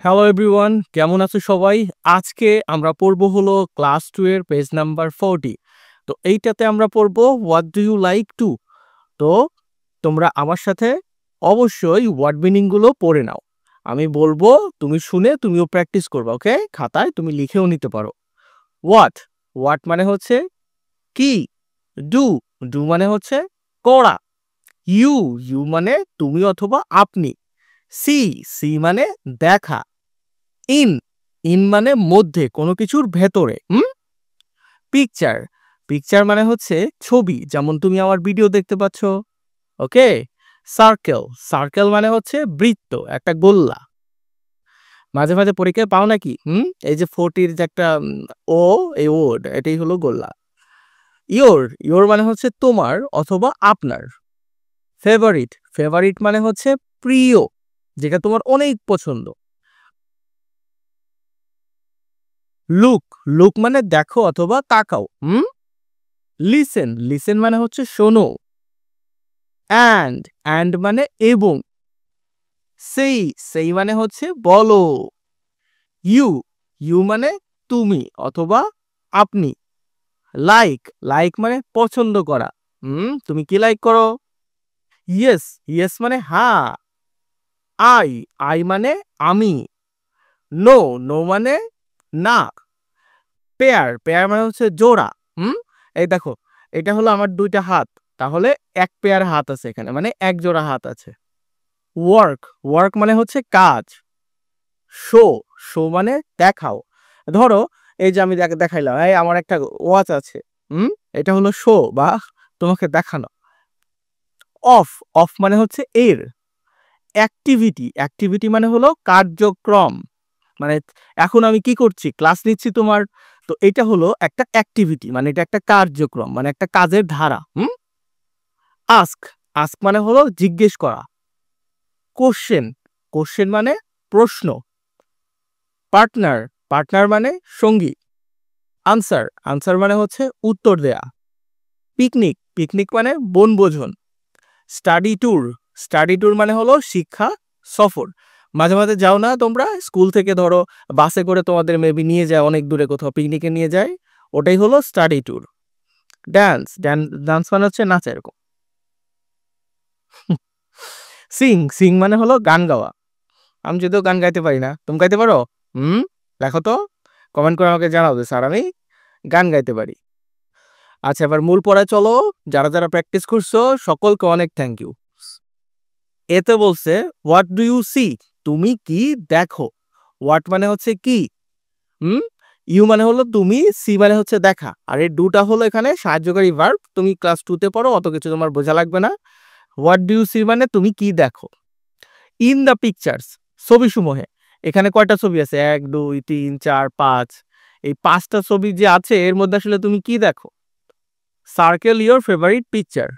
Hello everyone, কেমন আছো সবাই? আজকে আমরা পড়বো হলো ক্লাস 2 এর পেজ নাম্বার 40। তো এইটাতে আমরা পড়বো what do you like to. তো তোমরা আমার সাথে অবশ্যই ওয়ার্ড মিনিং গুলো পড়ে নাও। আমি বলবো, তুমি শুনে তুমিও প্র্যাকটিস করবে। ওকে, খাতায় তুমি লিখেও নিতে পারো। হোয়াট, হোয়াট মানে হচ্ছে কি। ডু, ডু মানে হচ্ছে করা। ইউ, ইউ মানে তুমি অথবা আপনি। সি, সি মানে দেখা। ইন, ইন মানে মধ্যে, কোনো কিছুর ভেতরে। পিকচার, পিকচার মানে হচ্ছে ছবি, যেমন তুমি আমার ভিডিও দেখতে পাচ্ছ। ওকে। সার্কেল, সার্কেল মানে হচ্ছে বৃত্ত, একটা গোল্লা। মাঝে মাঝে পরীক্ষায় পাও নাকি? এই যে 40 যে একটা ও, এই ওড, এটাই হলো গোল্লা। ইয়োর, ইয়োর মানে হচ্ছে তোমার অথবা আপনার। ফেভারিট, ফেভারিট মানে হচ্ছে প্রিয়, যেটা তোমার অনেক পছন্দ। লুক, লুক মানে দেখো অথবা তাকাও। লিসেন, লিসেন মানে হচ্ছে শোনো। অ্যান্ড, অ্যান্ড মানে এবং। সেই, সেই মানে হচ্ছে বলো। ইউ, ইউ মানে তুমি অথবা আপনি। লাইক, লাইক মানে পছন্দ করা। তুমি কি লাইক করো? ইয়েস, ইয়েস মানে হ্যাঁ। আই, আই মানে আমি। নো, নো মানে না। পেয়ার, পেয়ার মানে হচ্ছে জোড়া। এই দেখো, এটা হলো আমার দুইটা হাত, তাহলে এক পেয়ার হাত আছে এখানে, মানে এক জোড়া হাত আছে। ওয়ার্ক, ওয়ার্ক মানে হচ্ছে কাজ। শো, শো মানে দেখাও। ধরো, এই যে আমি দেখাইলাম, এই আমার একটা ওয়াচ আছে। এটা হলো শো বা তোমাকে দেখানো। অফ, অফ মানে হচ্ছে এর। অ্যাক্টিভিটি, অ্যাক্টিভিটি মানে হলো কার্যক্রম, মানে এখন আমি কি করছি, ক্লাস নিচ্ছি তোমার। তো এটা হলো একটা অ্যাক্টিভিটি, মানে এটা একটা কার্যক্রম, মানে একটা কাজের ধারা। আস্ক, আস্ক মানে হলো জিজ্ঞেস করা। কোশ্চেন, কোশ্চেন মানে প্রশ্ন। পার্টনার, পার্টনার মানে সঙ্গী। আনসার, আনসার মানে হচ্ছে উত্তর দেয়া। পিকনিক, পিকনিক মানে বনভোজন। স্টাডি ট্যুর, স্টাডি ট্যুর মানে হলো শিক্ষা সফর। মাঝে মাঝে যাও না তোমরা স্কুল থেকে, ধরো বাসে করে তোমাদের মেবি নিয়ে যায় অনেক দূরে কোথাও পিকনিকে নিয়ে যায়, ওটাই হলো স্টাডি ট্যুর। ড্যান্স, ডান্স মানে হচ্ছে নাচা এরকম। সিং, সিং মানে হলো গান গাওয়া। আমি যদিও গান গাইতে পারি না, তুমি গাইতে পারো? দেখো তো, কমেন্ট করে আমাকে জানাও যে স্যার আমি গান গাইতে পারি। আচ্ছা, এবার মূল পড়ায় চলো। যারা যারা প্র্যাকটিস করছো সকলকে অনেক থ্যাংক ইউ। এতে বলছে হোয়াট ডু ইউ সি, তুমি কি দেখো। হোয়াট মানে হচ্ছে কি। ইউ মানে হলো তুমি, সি মানে হচ্ছে দেখা, আর এই ডুটা হলো এখানে সাহায্যকারী ভার্ব। তুমি ক্লাস 2 তে পড়ো, অত কিছু তোমার বোঝা লাগবে না। হোয়াট ডু ইউ সি মানে তুমি কি দেখো। ইন দ্য পিকচার্স, ছবি সমূহে। এখানে কয়টা ছবি আছে? 1 2 3 4 5। এই 5টা ছবি যে আছে এর মধ্যে আসলে তুমি কি দেখো। সার্কেল ইওর ফেভারিট পিকচার,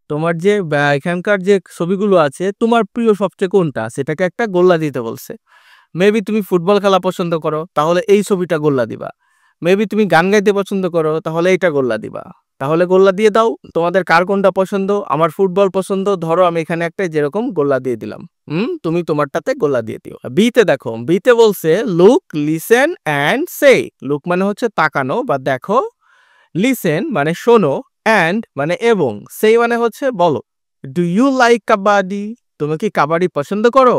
তোমার যে এখানকার যে ছবিগুলো আছে তোমার প্রিয় সবচেয়ে কোনটা, সেটাকে একটা গোল্লা দিতে বলছে। মেবি তুমি ফুটবল খেলা পছন্দ করো, তাহলে এই ছবিটা গোল্লা দিবা। মেবি তুমি গান গাইতে পছন্দ করো, তাহলে এইটা গোল্লা দিবা। তাহলে গোল্লা দিয়ে দাও, তোমাদের কার কোনটা পছন্দ। আমার ফুটবল পছন্দ, ধরো আমি এখানে একটা যেরকম গোল্লা দিয়ে দিলাম। তুমি তোমারটাতে গোল্লা দিয়ে দিও। বিতে দেখো, বিতে বলছে look, listen and say. Look মানে হচ্ছে তাকানো বা দেখো। লিসেন মানে শোনো। অ্যান্ড মানে এবং। সেই মানে হচ্ছে বলো। ডু ইউ লাইক কাবাডি, তুমি কি কাবাডি পছন্দ করো।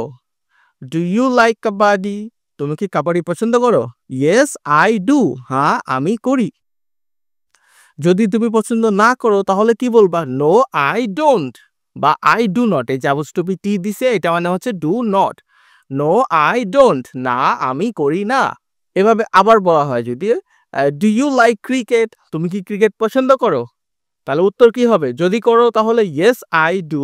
ডু ইউ লাইক কাবাডি, তুমি কি কাবাডি পছন্দ করো। ইয়েস আই ডু, হ্যাঁ আমি করি। যদি তুমি পছন্দ না করো তাহলে কি বলবা, নো আই ডোন্ট বা আই ডু নট। এই যে অ্যাপোস্ট্রফি টি দিছে, এটা মানে হচ্ছে do not. No I don't, না আমি করি না। এভাবে আবার বলা হয় যদি, ডু ইউ লাইক ক্রিকেট, তুমি কি ক্রিকেট পছন্দ করো। তাহলে উত্তর কি হবে, যদি করো তাহলে ইয়েস আই ডু,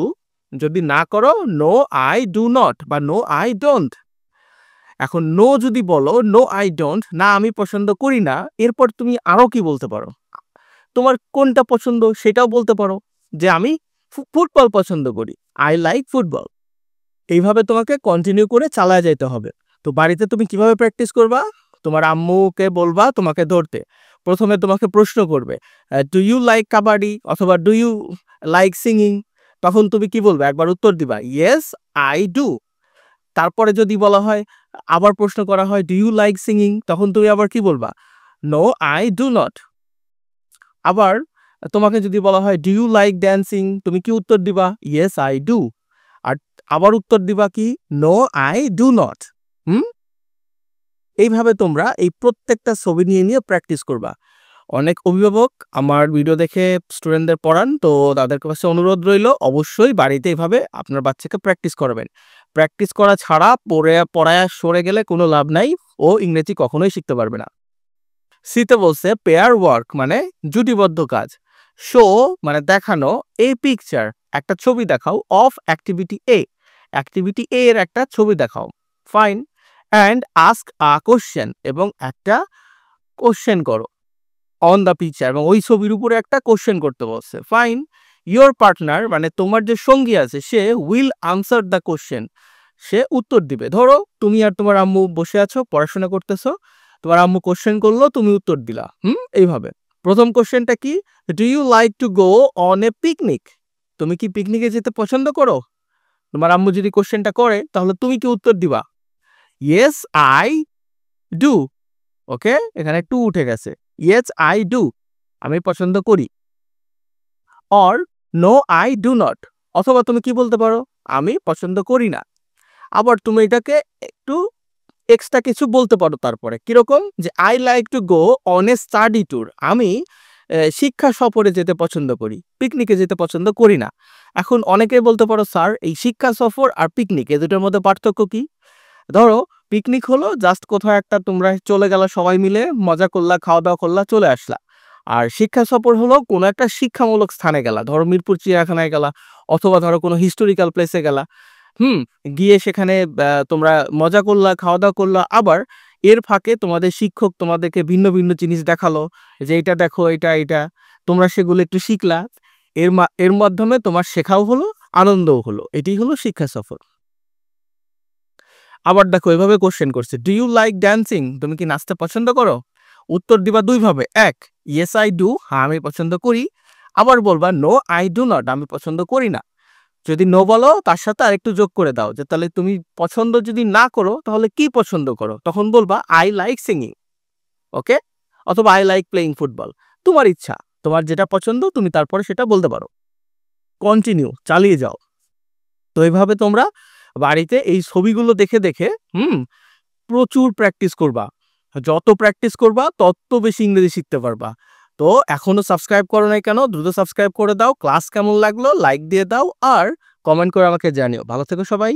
যদি না করো নো আই ডু নট বা নো আই ডোন্ট। এখন নো যদি বলো, নো আই ডোন্ট, না আমি পছন্দ করি না, এরপর তুমি আরো কি বলতে পারো, তোমার কোনটা পছন্দ সেটাও বলতে পারো, যে আমি ফুটবল পছন্দ করি, আই লাইক ফুটবল। এইভাবে তোমাকে কন্টিনিউ করে চালায় যেতে হবে। তো বাড়িতে তুমি কিভাবে প্র্যাকটিস করবা, তোমার আম্মুকে বলবা তোমাকে ধরতে। প্রথমে তোমাকে প্রশ্ন করবে, ডু ইউ লাইক কাবাডি অথবা ডু ইউ লাইক সিঙ্গিং। তখন তুমি কি বলবে, একবার উত্তর দিবা ইয়েস আই ডু। তারপরে যদি বলা হয় আবার প্রশ্ন করা হয় ডু ইউ লাইক সিঙ্গিং, তখন তুমি আবার কি বলবা? No I do not. আবার তোমাকে যদি বলা হয় ডু ইউ লাইক ড্যান্সিং, তুমি কি উত্তর দিবা? Yes I do. আর আবার উত্তর দিবা কি? No I do not. এইভাবে তোমরা এই প্রত্যেকটা ছবি নিয়ে নিয়ে প্র্যাকটিস করবা। অনেক অভিভাবক আমার ভিডিও দেখে স্টুডেন্টদের পড়ান, তো তাদের কাছে অনুরোধ রইল অবশ্যই বাড়িতে এইভাবে আপনার বাচ্চাকে প্র্যাকটিস করাবেন। প্র্যাকটিস করা ছাড়া পড়ায় সরে গেলে কোনো লাভ নাই, ও ইংরেজি কখনোই শিখতে পারবে না। সিতে বলছে পেয়ার ওয়ার্ক মানে জুটিবদ্ধ কাজ। শো মানে দেখানো, এ পিকচার একটা ছবি দেখাও, of activity A, activity A এর একটা ছবি দেখাও, fine. And ask a question এবং একটা কোশ্চেন করো অন দ্য পিকচার, এবং ওই ছবির উপরে একটা কোশ্চেন করতে বলছে, ফাইন। ইয়োর পার্টনার মানে তোমার যে সঙ্গী আছে সে উইল আনসার দ্য কোশ্চেন, সে উত্তর দিবে। ধরো তুমি আর তোমার আম্মু বসে আছো, পড়াশোনা করতেছো, তোমার আম্মু কোশ্চেন করলো, তুমি উত্তর দিলা। এইভাবে প্রথম কোশ্চেনটা কি? Do you like to go on a picnic, তুমি কি পিকনিকে যেতে পছন্দ করো? তোমার আম্মু যদি কোশ্চেনটা করে তাহলে তুমি কি উত্তর দিবা? Yes I do. ওকে, এখানে টু উঠে গেছে। ইয়েস আই ডু, আমি পছন্দ করি। Or no I do not, অথবা তুমি কি বলতে পারো? আমি পছন্দ করি না। আবার তুমি এটাকে একটু এক্সট্রা কিছু বলতে পারো তারপরে, কিরকম? যে I like to go on a study tour, আমি শিক্ষা সফরে যেতে পছন্দ করি, পিকনিকে যেতে পছন্দ করি না। এখন অনেকেই বলতে পারো স্যার এই শিক্ষা সফর আর পিকনিক এ দুটোর মধ্যে পার্থক্য কি? ধরো পিকনিক হলো জাস্ট কোথাও একটা তোমরা চলে গেলা, সবাই মিলে মজা করলা, খাওয়া দাওয়া করলা, চলে আসলা। আর শিক্ষা সফর হলো কোনো একটা শিক্ষামূলক স্থানে গেলা, ধরো মিরপুর চিড়িয়াখানায় গেলা, অথবা ধরো কোনো হিস্টোরিক্যাল প্লেসে গেলা, গিয়ে সেখানে তোমরা মজা করলা, খাওয়া দাওয়া করলা। আবার এর ফাঁকে তোমাদের শিক্ষক তোমাদেরকে ভিন্ন ভিন্ন জিনিস দেখালো, যে এটা দেখো, এটা এটা, তোমরা সেগুলো একটু শিখলা। এর মাধ্যমে তোমার শেখাও হলো, আনন্দও হলো। এটি হলো শিক্ষা সফর। আবার দেখো এভাবে কোশ্চেন করছে, ডু ইউ লাইক ড্যান্সিং, তুমি কি নাচতে পছন্দ করো? উত্তর দিবা দুইভাবে, এক ইয়েস আই ডু, হ্যাঁ আমি পছন্দ করি। আবার বলবা নো আই ডু নট, আমি পছন্দ করি না। যদি নো বলো তার সাথে আরেকটু যোগ করে দাও, যে তাহলে তুমি পছন্দ যদি না করো তাহলে কি পছন্দ করো, তখন বলবা আই লাইক সিঙ্গিং। ওকে, অথবা আই লাইক প্লেইং ফুটবল, তোমার ইচ্ছা, তোমার যেটা পছন্দ তুমি তারপরে সেটা বলতে পারো। কন্টিনিউ, চালিয়ে যাও। তো এইভাবে তোমরা বাড়িতে এই ছবিগুলো দেখে দেখে প্রচুর প্র্যাকটিস করবা। যত প্র্যাকটিস করবা তত বেশি ইংরেজি শিখতে পারবা। তো এখনো সাবস্ক্রাইব করো নাই কেন? দ্রুত সাবস্ক্রাইব করে দাও। ক্লাস কেমন লাগলো লাইক দিয়ে দাও, আর কমেন্ট করে আমাকে জানিও। ভালো থেকো সবাই।